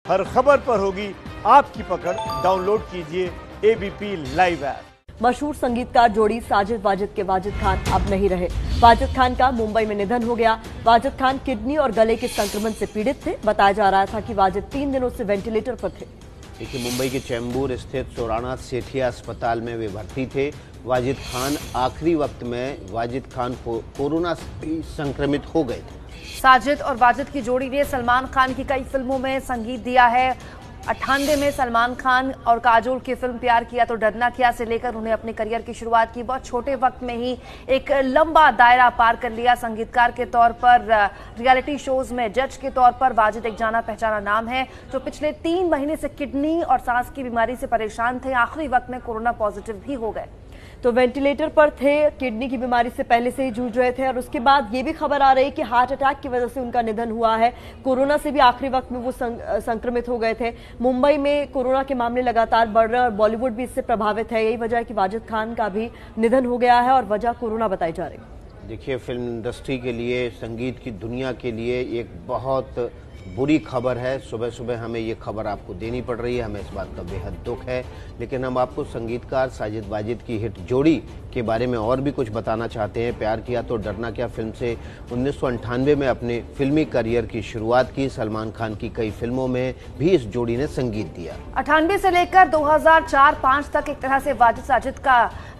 हर खबर पर होगी आपकी पकड़। डाउनलोड कीजिए एबीपी लाइव ऐप। मशहूर संगीतकार जोड़ी साजिद वाजिद के वाजिद खान अब नहीं रहे। वाजिद खान का मुंबई में निधन हो गया। वाजिद खान किडनी और गले के संक्रमण से पीड़ित थे। बताया जा रहा था कि वाजिद 3 दिनों से वेंटिलेटर पर थे। देखिए, मुंबई के चैम्बूर स्थित सोरानाथ सेठिया अस्पताल में वे भर्ती थे। वाजिद खान आखिरी वक्त में वाजिद खान कोरोना से संक्रमित हो गए थे। साजिद और वाजिद की जोड़ी ने सलमान खान की कई फिल्मों में संगीत दिया है। 98 में सलमान खान और काजोल की फिल्म प्यार किया तो डरना क्या से लेकर उन्हें अपने करियर की शुरुआत की। बहुत छोटे वक्त में ही एक लंबा दायरा पार कर लिया। संगीतकार के तौर पर, रियलिटी शोज में जज के तौर पर वाजिद एक जाना पहचाना नाम है, जो पिछले 3 महीने से किडनी और सांस की बीमारी से परेशान थे। आखिरी वक्त में कोरोना पॉजिटिव भी हो गए। तो वेंटिलेटर पर थे, किडनी की बीमारी से पहले से ही जूझ रहे थे और उसके बाद ये भी खबर आ रही है कि हार्ट अटैक की वजह से उनका निधन हुआ है। कोरोना से भी आखिरी वक्त में वो संक्रमित हो गए थे। मुंबई में कोरोना के मामले लगातार बढ़ रहे हैं और बॉलीवुड भी इससे प्रभावित है। यही वजह है कि वाजिद खान का भी निधन हो गया है और वजह कोरोना बताई जा रही है। देखिए, फिल्म इंडस्ट्री के लिए, संगीत की दुनिया के लिए एक बहुत बुरी खबर है। सुबह सुबह हमें ये खबर आपको देनी पड़ रही है, हमें इस बात का बेहद दुख है। लेकिन हम आपको संगीतकार साजिद वाजिद की हिट जोड़ी के बारे में और भी कुछ बताना चाहते हैं। प्यार किया तो डरना क्या फिल्म से 1998 में अपने फिल्मी करियर की शुरुआत की। सलमान खान की कई फिल्मों में भी इस जोड़ी ने संगीत दिया। 98 से लेकर 2004-05 तक एक तरह से वाजिद साजिद का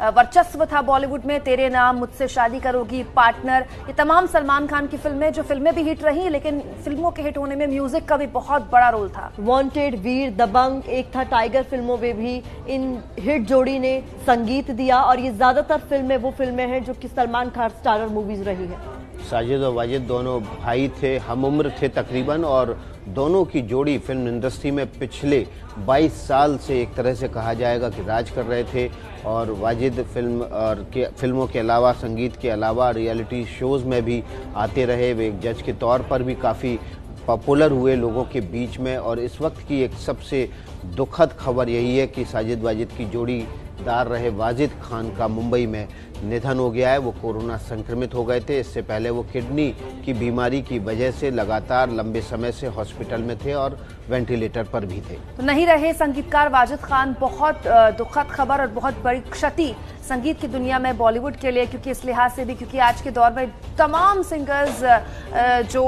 वर्चस्व था बॉलीवुड में। तेरे नाम, मुझसे शादी करोगी, पार्टनर, ये तमाम सलमान खान की फिल्में, जो फिल्में भी हिट रही, लेकिन फिल्मों के हिट होने में म्यूजिक का भी बहुत बड़ा रोल था। वांटेड, वीर, दबंग, एक था टाइगर फिल्मों में भी इन हिट जोड़ी ने संगीत दिया और ये ज्यादातर फिल्में वो फिल्में हैं जो कि सलमान खान स्टारर मूवीज रही है। साजिद और वाजिद दोनों भाई थे, हम उम्र थे तकरीबन, और दोनों की जोड़ी फिल्म इंडस्ट्री में पिछले 22 साल से एक तरह से कहा जाएगा कि राज कर रहे थे। और वाजिद फिल्मों के अलावा, संगीत के अलावा रियलिटी शोज़ में भी आते रहे। वे एक जज के तौर पर भी काफ़ी पॉपुलर हुए लोगों के बीच में। और इस वक्त की एक सबसे दुखद खबर यही है कि साजिद वाजिद की जोड़ीदार रहे वाजिद खान का मुंबई में निधन हो गया है। वो कोरोना संक्रमित हो गए थे। इससे पहले वो किडनी की बीमारी की वजह से लगातार लंबे समय से हॉस्पिटल में थे और वेंटिलेटर पर भी थे। तो नहीं रहे संगीतकार वाजिद खान। बहुत दुखद खबर और बहुत बड़ी क्षति संगीत की दुनिया में, बॉलीवुड के लिए, क्योंकि इस लिहाज से भी क्योंकि आज के दौर में तमाम सिंगर्स जो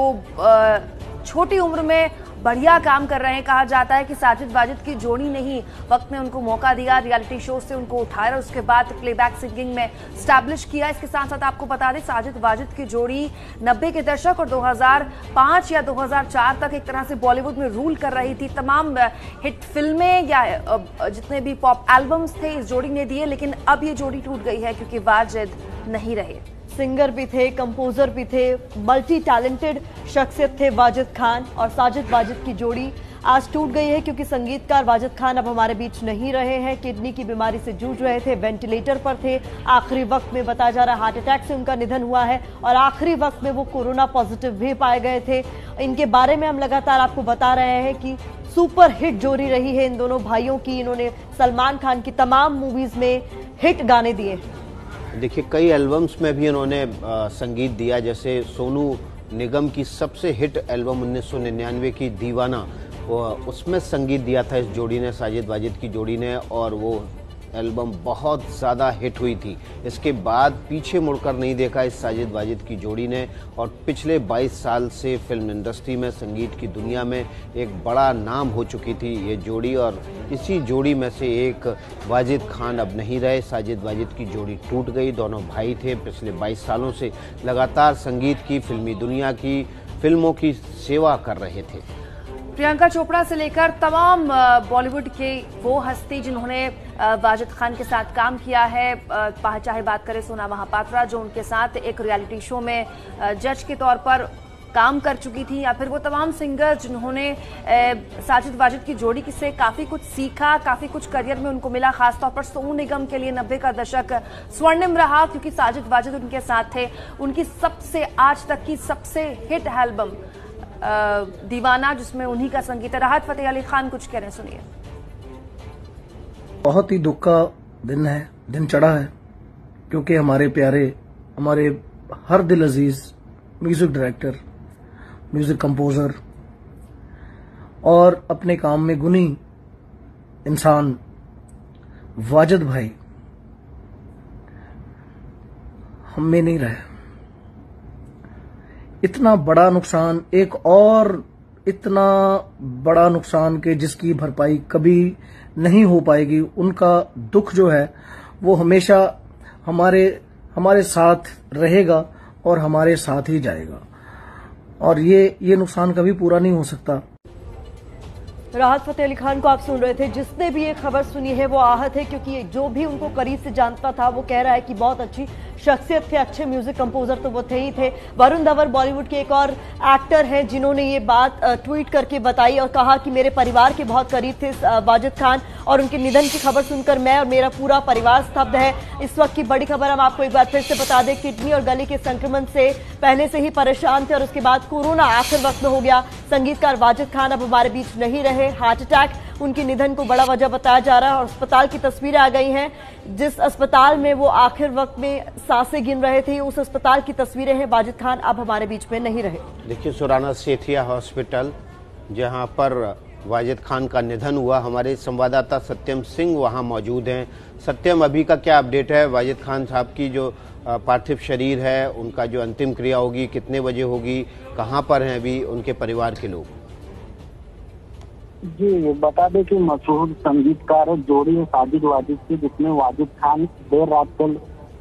छोटी उम्र में बढ़िया काम कर रहे हैं। कहा जाता है कि साजिद वाजिद की जोड़ी ने ही वक्त में उनको मौका दिया, रियलिटी शो से उनको उठाया और उसके बाद प्लेबैक सिंगिंग में स्टैब्लिश किया। इसके साथ साथ आपको बता दें, साजिद वाजिद की जोड़ी 90 के दशक और 2005 या 2004 तक एक तरह से बॉलीवुड में रूल कर रही थी। तमाम हिट फिल्में या जितने भी पॉप एल्बम्स थे इस जोड़ी ने दिए। लेकिन अब ये जोड़ी टूट गई है क्योंकि वाजिद नहीं रहे। सिंगर भी थे, कंपोजर भी थे, मल्टी टैलेंटेड शख्सियत थे वाजिद खान, और साजिद वाजिद की जोड़ी आज टूट गई है क्योंकि संगीतकार वाजिद खान अब हमारे बीच नहीं रहे हैं। किडनी की बीमारी से जूझ रहे थे, वेंटिलेटर पर थे। आखिरी वक्त में बताया जा रहा है हार्ट अटैक से उनका निधन हुआ है और आखिरी वक्त में वो कोरोना पॉजिटिव भी पाए गए थे। इनके बारे में हम लगातार आपको बता रहे हैं कि सुपर हिट जोड़ी रही है इन दोनों भाइयों की। इन्होंने सलमान खान की तमाम मूवीज में हिट गाने दिए। देखिए, कई एल्बम्स में भी उन्होंने संगीत दिया, जैसे सोनू निगम की सबसे हिट एल्बम 1999 की दीवाना, उसमें संगीत दिया था इस जोड़ी ने, साजिद वाजिद की जोड़ी ने, और वो एल्बम बहुत ज़्यादा हिट हुई थी। इसके बाद पीछे मुड़कर नहीं देखा इस साजिद वाजिद की जोड़ी ने और पिछले 22 साल से फिल्म इंडस्ट्री में, संगीत की दुनिया में एक बड़ा नाम हो चुकी थी ये जोड़ी। और इसी जोड़ी में से एक वाजिद खान अब नहीं रहे। साजिद वाजिद की जोड़ी टूट गई। दोनों भाई थे, पिछले 22 सालों से लगातार संगीत की, फिल्मी दुनिया की, फिल्मों की सेवा कर रहे थे। प्रियंका चोपड़ा से लेकर तमाम बॉलीवुड के वो हस्ती जिन्होंने वाजिद खान के साथ काम किया है, चाहे बात करें सोना महापात्रा जो उनके साथ एक रियलिटी शो में जज के तौर पर काम कर चुकी थी, या फिर वो तमाम सिंगर जिन्होंने साजिद वाजिद की जोड़ी से काफ़ी कुछ सीखा, काफ़ी कुछ करियर में उनको मिला। खासतौर पर सोनू निगम के लिए 90 का दशक स्वर्णिम रहा क्योंकि साजिद वाजिद उनके साथ थे। उनकी सबसे आज तक की सबसे हिट एल्बम दीवाना, जिसमें उन्हीं का संगीत है। राहत फतेह अली खान कुछ कह रहे हैं, सुनिए। बहुत ही दुख का दिन चढ़ा है क्योंकि हमारे प्यारे, हमारे हर दिल अजीज म्यूजिक डायरेक्टर, म्यूजिक कंपोजर और अपने काम में गुनी इंसान वाजिद भाई हम में नहीं रहे। इतना बड़ा नुकसान, एक और इतना बड़ा नुकसान के जिसकी भरपाई कभी नहीं हो पाएगी, उनका दुख जो है वो हमेशा हमारे साथ रहेगा और हमारे साथ ही जाएगा, और ये नुकसान कभी पूरा नहीं हो सकता। राहत फतेह अली खान को आप सुन रहे थे। जिसने भी ये खबर सुनी है वो आहत है, क्योंकि जो भी उनको करीब से जानता था वो कह रहा है कि बहुत अच्छी शख्सियत थे, अच्छे म्यूजिक कंपोजर तो वो थे ही थे। वरुण धवन बॉलीवुड के एक और एक्टर हैं जिन्होंने ये बात ट्वीट करके बताई और कहा कि मेरे परिवार के बहुत करीब थे वाजिद खान, और उनके निधन की खबर सुनकर मैं और मेरा पूरा परिवार स्तब्ध है। इस वक्त की बड़ी खबर हम आपको एक बार फिर से बता दें, किडनी और गले के संक्रमण से पहले से ही परेशान थे और उसके बाद कोरोना आखिर वक्त में हो गया। संगीतकार वाजिद खान अब हमारे बीच नहीं रहे। हार्ट अटैक उनके निधन को बड़ा वजह बताया जा रहा है और अस्पताल की तस्वीरें आ गई हैं। जिस अस्पताल में वो आखिर वक्त में सांसें गिन रहे थे, उस अस्पताल की तस्वीरें हैं। वाजिद खान अब हमारे बीच में नहीं रहे। देखिए, सुराना सेठिया हॉस्पिटल जहां पर वाजिद खान का निधन हुआ, हमारे संवाददाता सत्यम सिंह वहां मौजूद हैं। सत्यम, अभी का क्या अपडेट है? वाजिद खान साहब की जो पार्थिव शरीर है, उनका जो अंतिम क्रिया होगी कितने बजे होगी, कहां पर हैं अभी उनके परिवार के लोग? जी, बता दें कि मशहूर संगीतकार जोड़ी है साजिद वाजिद की, जिसमें वाजिद खान देर रात को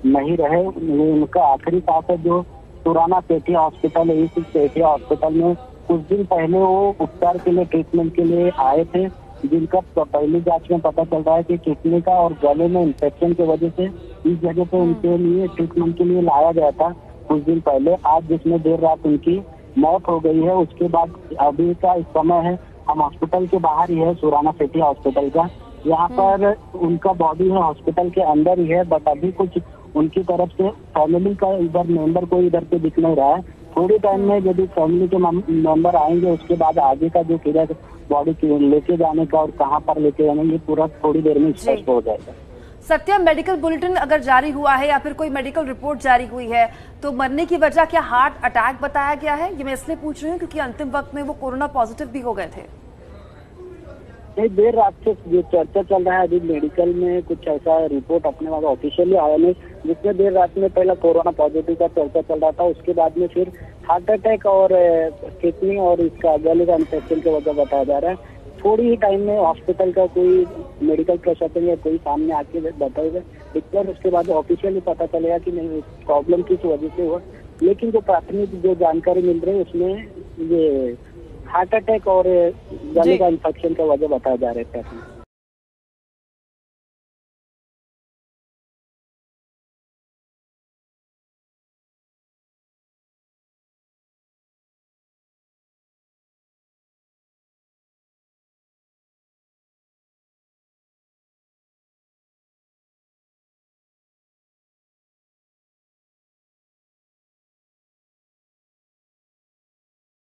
नहीं रहे। ये उनका आखिरी सांस है जो सुराना सेठिया हॉस्पिटल है। इस सेठिया हॉस्पिटल में कुछ दिन पहले वो उपचार के लिए, ट्रीटमेंट के लिए आए थे, जिनका पहली जांच में पता चल रहा है कि किडनी का और गले में इंफेक्शन की वजह से इस जगह पे उनके लिए ट्रीटमेंट के लिए लाया गया था कुछ दिन पहले। आज जिसमें देर रात उनकी मौत हो गई है। उसके बाद अभी का इस समय है, हम हॉस्पिटल के बाहर ही है, सुराना सेठिया हॉस्पिटल का। यहाँ पर उनका बॉडी है हॉस्पिटल के अंदर ही है, बट अभी कुछ उनकी तरफ से फैमिली का इधर मेंबर कोई इधर पे दिख नहीं रहा है। थोड़ी टाइम में यदि फैमिली के मेंबर आएंगे, उसके बाद आगे का जो किधर बॉडी लेके जाने का और कहाँ पर लेके जाने, ये पूरा थोड़ी देर में स्पष्ट हो जाएगा। सत्यम, मेडिकल बुलेटिन अगर जारी हुआ है या फिर कोई मेडिकल रिपोर्ट जारी हुई है तो मरने की वजह क्या हार्ट अटैक बताया गया है? ये मैं इसलिए पूछ रही हूँ क्योंकि अंतिम वक्त में वो कोरोना पॉजिटिव भी हो गए थे। देर रात से जो चर्चा चल रहा है, अभी मेडिकल में कुछ ऐसा रिपोर्ट अपने वहाँ ऑफिशियली आया नहीं, जिसमें देर रात में पहला कोरोना पॉजिटिव का चर्चा चल रहा था। उसके बाद में फिर हार्ट अटैक और किडनी और इसका गले का इन्फेक्शन की वजह बताया जा रहा है। थोड़ी ही टाइम में हॉस्पिटल का कोई मेडिकल प्रशासन या कोई सामने आके बताएगा, उसके बाद ऑफिशियली पता चलेगा कि नहीं प्रॉब्लम किस वजह से हुआ। लेकिन जो प्राथमिक जो जानकारी मिल रही है उसमें ये हार्ट अटैक और गले का इन्फेक्शन का वजह बताया जा रहा है।